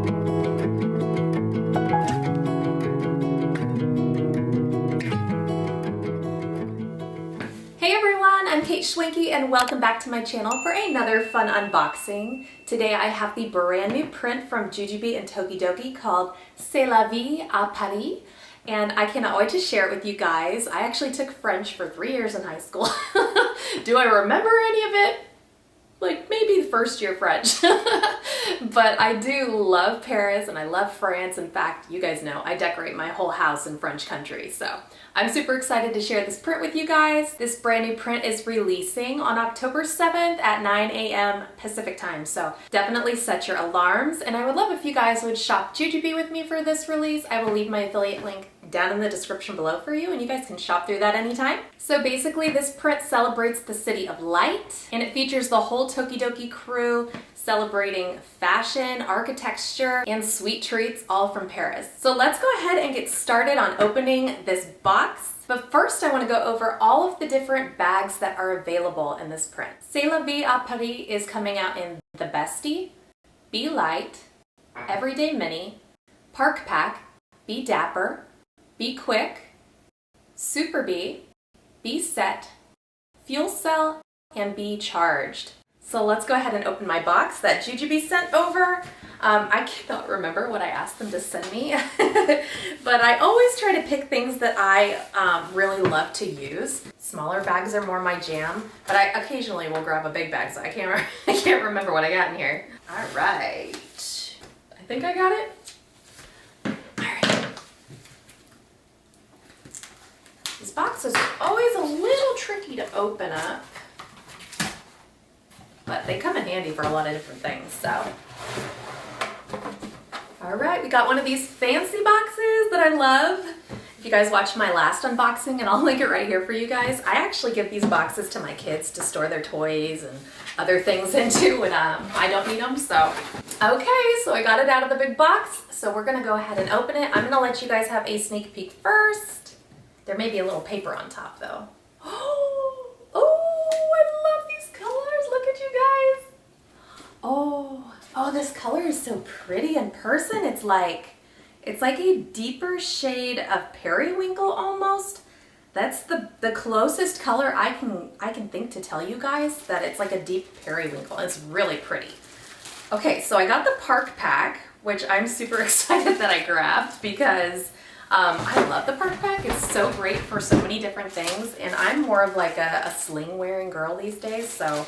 Hey everyone, I'm kateschwanke and welcome back to my channel for another fun unboxing. Today I have the brand new print from JuJuBe and Tokidoki called C'est la vie à Paris, and I cannot wait to share it with you guys. I actually took French for 3 years in high school. Do I remember any of it? Like maybe the first year French. But I do love Paris and I love France. In fact, you guys know I decorate my whole house in French country, so I'm super excited to share this print with you guys. This brand new print is releasing on October 7th at 9 a.m. Pacific time, so definitely set your alarms. And I would love if you guys would shop JuJuBe with me for this release. I will leave my affiliate link down in the description below for you, and you guys can shop through that anytime. So basically this print celebrates the city of light, and it features the whole Tokidoki crew celebrating fashion, architecture, and sweet treats all from Paris. So let's go ahead and get started on opening this box. But first I want to go over all of the different bags that are available in this print. C'est la vie à Paris is coming out in the Bestie, Be Light, Everyday Mini, Park Pack, Be Dapper, Be Quick, Super Be Set, Fuel Cell, and Be Charged. So let's go ahead and open my box that JuJuBe sent over. I cannot remember what I asked them to send me, but I always try to pick things that I really love to use. Smaller bags are more my jam, but I occasionally will grab a big bag, so I can't remember what I got in here. All right, I think I got it. This box is always a little tricky to open up, but they come in handy for a lot of different things, so. All right, we got one of these fancy boxes that I love. If you guys watched my last unboxing, and I'll link it right here for you guys, I actually give these boxes to my kids to store their toys and other things into when I don't need them, so. Okay, so I got it out of the big box, so we're gonna go ahead and open it. I'm gonna let you guys have a sneak peek first. There may be a little paper on top though. Oh, I love these colors. Look at you guys. Oh, this color is so pretty in person. It's like a deeper shade of periwinkle almost. That's the closest color I can think to tell you guys that it's like a deep periwinkle. It's really pretty. Okay, so I got the Park Pack, which I'm super excited that I grabbed because I love the Park Pack. It's so great for so many different things, and I'm more of like a sling wearing girl these days, so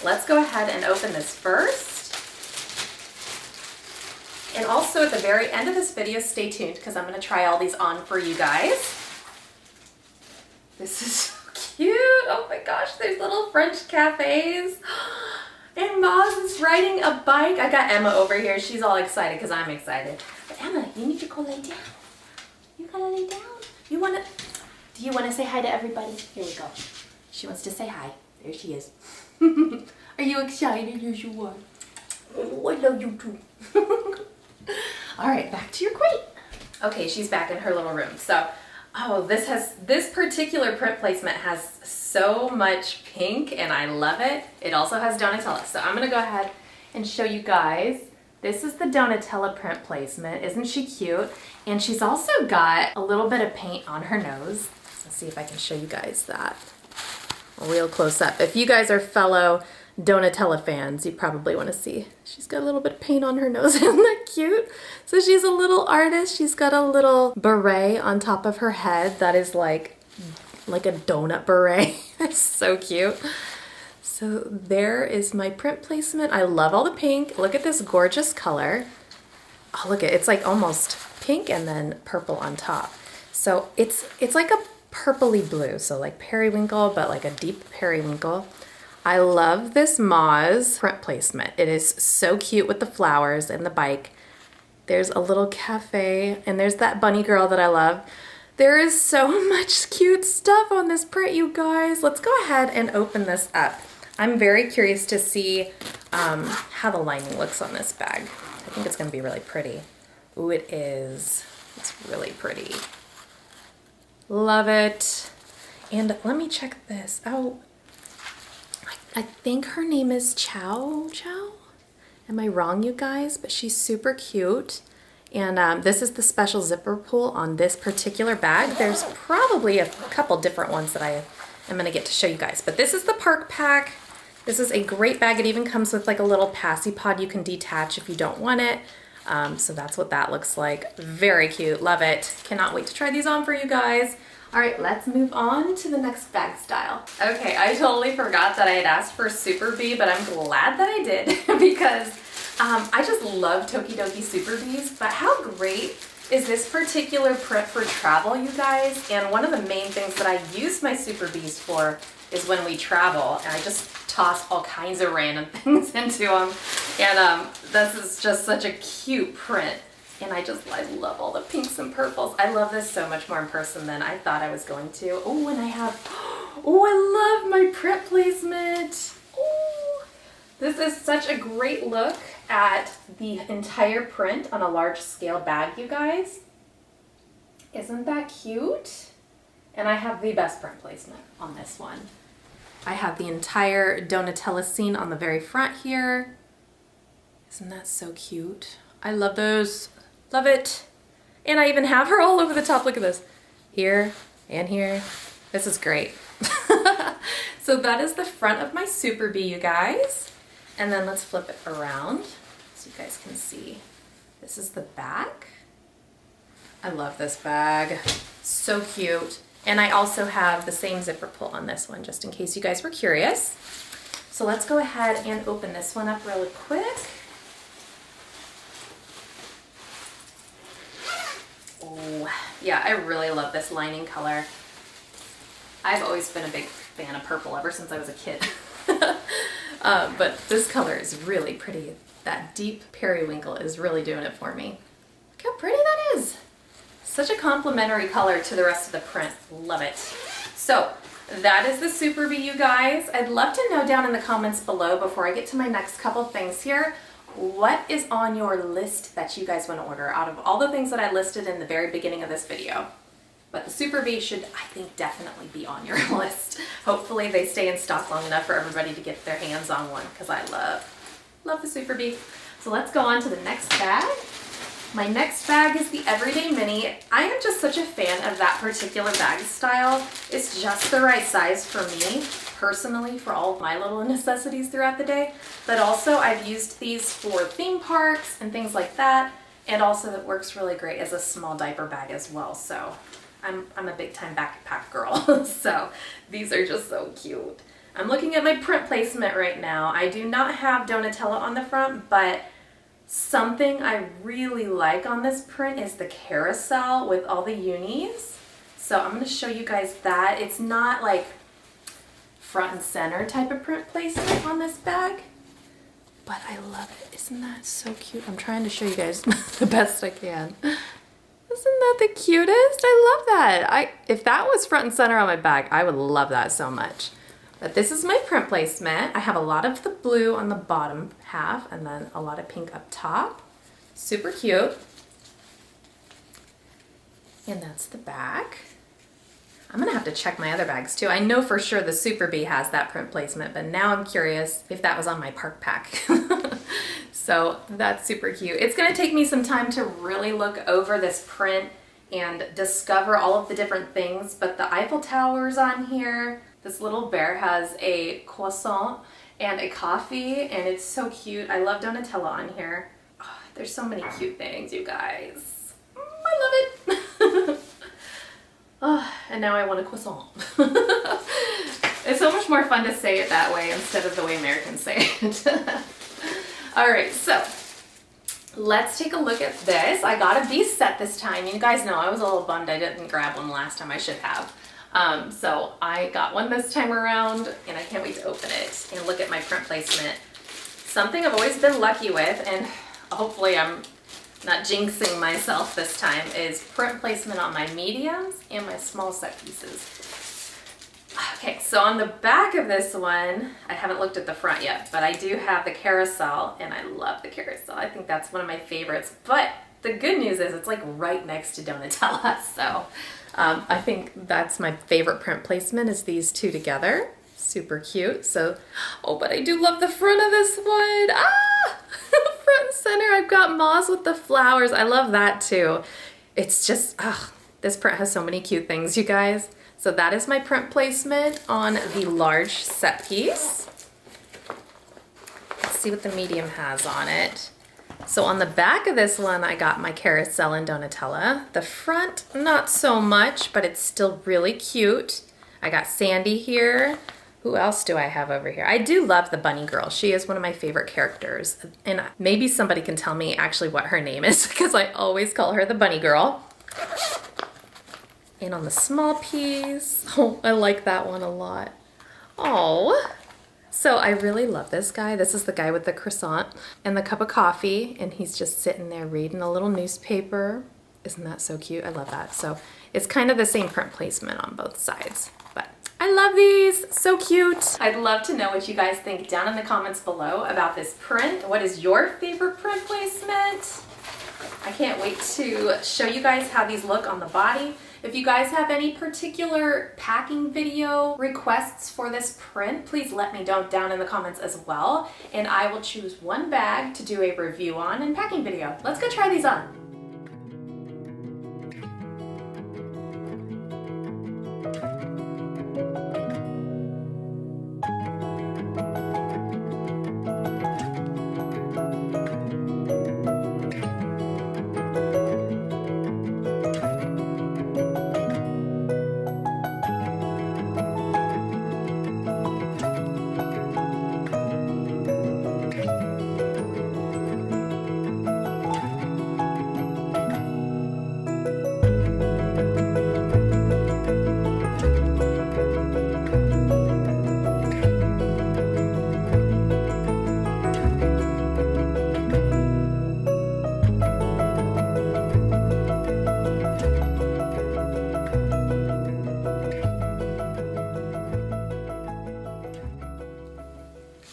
let's go ahead and open this first. And also at the very end of this video, stay tuned because I'm going to try all these on for you guys. This is so cute. Oh my gosh, there's little French cafes. And Maz is riding a bike. I got Emma over here. She's all excited because I'm excited. But Emma, you need to go lay down. You gotta lay down. Do you wanna say hi to everybody? Here we go. She wants to say hi. There she is. Are you excited? Yes, you are. Oh, I love you too. All right, back to your crate. Okay, she's back in her little room. So, this particular print placement has so much pink and I love it. It also has Donatella. So I'm gonna go ahead and show you guys. This is the Donatella print placement. Isn't she cute? And she's also got a little bit of paint on her nose. Let's see if I can show you guys that real close up. If you guys are fellow Donatella fans, you probably want to see. She's got a little bit of paint on her nose. Isn't that cute? So she's a little artist. She's got a little beret on top of her head that is like a donut beret. It's so cute. So there is my print placement. I love all the pink. Look at this gorgeous color. Oh, look at it. It's like almost pink and then purple on top. So it's like a purpley blue. So like periwinkle, but like a deep periwinkle. I love this Maz print placement. It is so cute with the flowers and the bike. There's a little cafe and there's that bunny girl that I love. There is so much cute stuff on this print, you guys. Let's go ahead and open this up. I'm very curious to see how the lining looks on this bag. I think it's gonna be really pretty. Ooh, it is. It's really pretty. Love it. And let me check this. Oh, I think her name is Chow. Am I wrong, you guys? But she's super cute. And this is the special zipper pull on this particular bag. There's probably a couple different ones that I am gonna get to show you guys. But this is the Park Pack. This is a great bag. It even comes with like a little passy pod you can detach if you don't want it. So that's what that looks like. Very cute, love it. Cannot wait to try these on for you guys. All right, let's move on to the next bag style. Okay, I totally forgot that I had asked for Super Bee, but I'm glad that I did because I just love Tokidoki Super Bees, but how great is this particular print for travel, you guys? And one of the main things that I use my Super Bees for is when we travel, and I just toss all kinds of random things into them. And this is just such a cute print. And I love all the pinks and purples. I love this so much more in person than I thought I was going to. Oh, and I love my print placement. Oh, this is such a great look at the entire print on a large scale bag, you guys. Isn't that cute? And I have the best print placement on this one. I have the entire Donatella scene on the very front here. Isn't that so cute? I love those. Love it. And I even have her all over the top. Look at this. Here and here. This is great. So that is the front of my Super Bee, you guys. And then let's flip it around so you guys can see. This is the back. I love this bag. So cute. And I also have the same zipper pull on this one, just in case you guys were curious. So let's go ahead and open this one up really quick. Oh, yeah, I really love this lining color. I've always been a big fan of purple ever since I was a kid. But this color is really pretty. That deep periwinkle is really doing it for me. Look how pretty that is. Such a complementary color to the rest of the print. Love it. So that is the Super Bee, you guys. I'd love to know down in the comments below before I get to my next couple things here, what is on your list that you guys want to order out of all the things that I listed in the very beginning of this video? But the Super Bee should, I think, definitely be on your list. Hopefully they stay in stock long enough for everybody to get their hands on one because I love the Super Bee. So let's go on to the next bag. My next bag is the Everyday Mini. I am just such a fan of that particular bag style. It's just the right size for me, personally, for all of my little necessities throughout the day. But also I've used these for theme parks and things like that. And also it works really great as a small diaper bag as well. So I'm a big time backpack girl. So these are just so cute. I'm looking at my print placement right now. I do not have Donatella on the front, but something I really like on this print is the carousel with all the unis. So I'm going to show you guys that. It's not like front and center type of print placement on this bag, but I love it. Isn't that so cute? I'm trying to show you guys the best I can. Isn't that the cutest? I love that. If that was front and center on my bag, I would love that so much. But this is my print placement. I have a lot of the blue on the bottom half and then a lot of pink up top. Super cute. And that's the back. I'm gonna have to check my other bags too. I know for sure the Super Bee has that print placement, but now I'm curious if that was on my Park Pack. So that's super cute. It's gonna take me some time to really look over this print and discover all of the different things, but the Eiffel Tower's on here. This little bear has a croissant and a coffee, and it's so cute. I love Donatella on here. Oh, there's so many cute things, you guys. I love it. Oh, and now I want a croissant. It's so much more fun to say it that way instead of the way Americans say it. All right, so let's take a look at this. I got a Beast set this time. You guys know I was a little bummed I didn't grab one last time. I should have. So I got one this time around, and I can't wait to open it and look at my print placement. Something I've always been lucky with, and hopefully I'm not jinxing myself this time, is print placement on my mediums and my small set pieces. Okay, so on the back of this one, I haven't looked at the front yet, but I do have the carousel, and I love the carousel. I think that's one of my favorites, but the good news is it's like right next to Donatella, so I think that's my favorite print placement is these two together. Super cute. So, oh, but I do love the front of this one. Ah! center, I've got moss with the flowers. I love that too. It's just, this print has so many cute things, you guys. So that is my print placement on the large set piece. Let's see what the medium has on it. So on the back of this one, I got my carousel and Donatella. The front, not so much, but it's still really cute. I got Sandy here. Who else do I have over here? I do love the bunny girl. She is one of my favorite characters. And maybe somebody can tell me actually what her name is because I always call her the bunny girl. And on the small piece, oh, I like that one a lot. Oh. So I really love this guy. This is the guy with the croissant and the cup of coffee, and he's just sitting there reading a little newspaper. Isn't that so cute? I love that. So it's kind of the same print placement on both sides, but I love these. So cute. I'd love to know what you guys think down in the comments below about this print. What is your favorite print placement? I can't wait to show you guys how these look on the body. If you guys have any particular packing video requests for this print, please let me know down in the comments as well. And I will choose one bag to do a review on and packing video. Let's go try these on.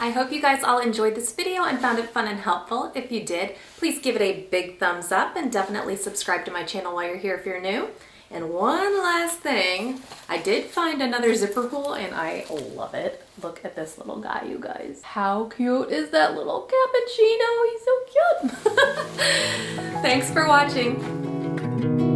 I hope you guys all enjoyed this video and found it fun and helpful. If you did, please give it a big thumbs up and definitely subscribe to my channel while you're here if you're new. And one last thing, I did find another zipper pull and I love it. Look at this little guy, you guys. How cute is that little cappuccino? He's so cute. Thanks for watching.